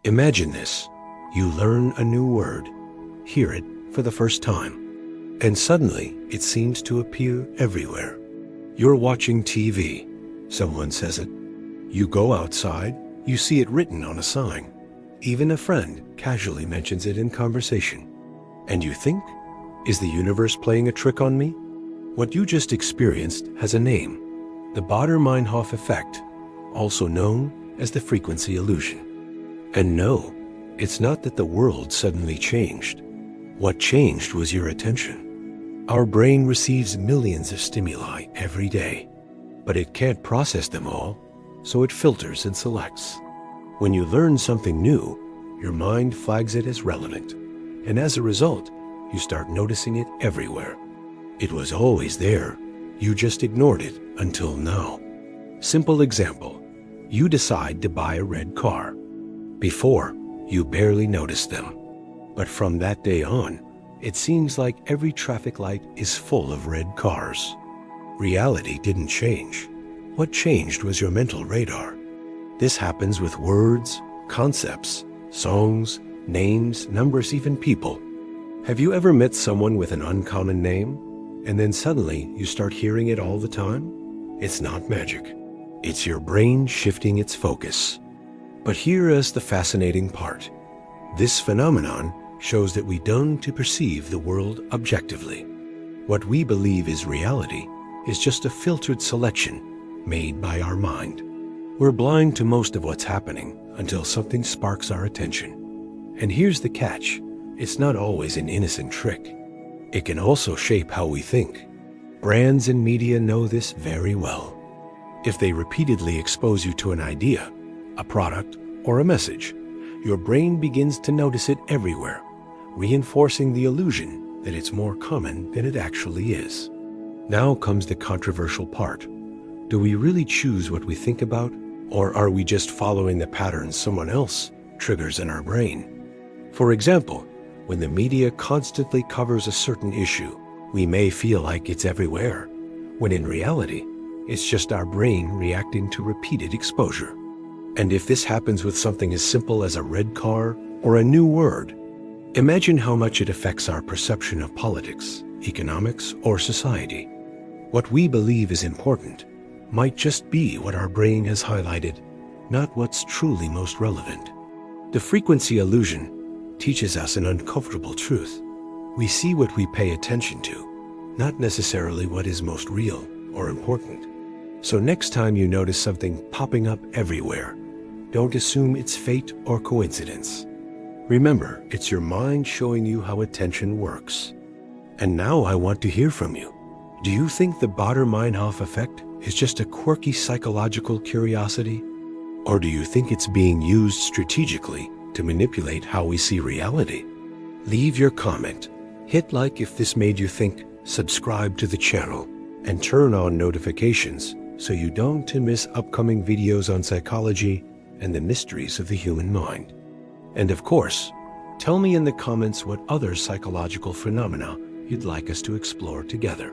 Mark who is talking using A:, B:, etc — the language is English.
A: Imagine this. You learn a new word, hear it for the first time, and suddenly it seems to appear everywhere. You're watching TV, someone says it. You go outside, you see it written on a sign. Even a friend casually mentions it in conversation. And you think, is the universe playing a trick on me? What you just experienced has a name, the Baader-Meinhof Effect, also known as the frequency illusion. And no, it's not that the world suddenly changed. What changed was your attention. Our brain receives millions of stimuli every day, but it can't process them all, so it filters and selects. When you learn something new, your mind flags it as relevant, and as a result, you start noticing it everywhere. It was always there, you just ignored it until now. Simple example, you decide to buy a red car. Before, you barely noticed them. But from that day on, it seems like every traffic light is full of red cars. Reality didn't change. What changed was your mental radar. This happens with words, concepts, songs, names, numbers, even people. Have you ever met someone with an uncommon name, and then suddenly you start hearing it all the time? It's not magic. It's your brain shifting its focus. But here is the fascinating part. This phenomenon shows that we don't perceive the world objectively. What we believe is reality is just a filtered selection made by our mind. We're blind to most of what's happening until something sparks our attention. And here's the catch. It's not always an innocent trick. It can also shape how we think. Brands and media know this very well. If they repeatedly expose you to an idea, a product, or a message, your brain begins to notice it everywhere, reinforcing the illusion that it's more common than it actually is. Now comes the controversial part. Do we really choose what we think about, or are we just following the patterns someone else triggers in our brain? For example, when the media constantly covers a certain issue, we may feel like it's everywhere, when in reality, it's just our brain reacting to repeated exposure. And if this happens with something as simple as a red car or a new word, imagine how much it affects our perception of politics, economics, or society. What we believe is important might just be what our brain has highlighted, not what's truly most relevant. The frequency illusion teaches us an uncomfortable truth. We see what we pay attention to, not necessarily what is most real or important. So next time you notice something popping up everywhere, don't assume it's fate or coincidence. Remember, it's your mind showing you how attention works. And now I want to hear from you. Do you think the Baader-Meinhof effect is just a quirky psychological curiosity? Or do you think it's being used strategically to manipulate how we see reality? Leave your comment, hit like if this made you think, subscribe to the channel, and turn on notifications so you don't miss upcoming videos on psychology and the mysteries of the human mind. And of course, tell me in the comments what other psychological phenomena you'd like us to explore together.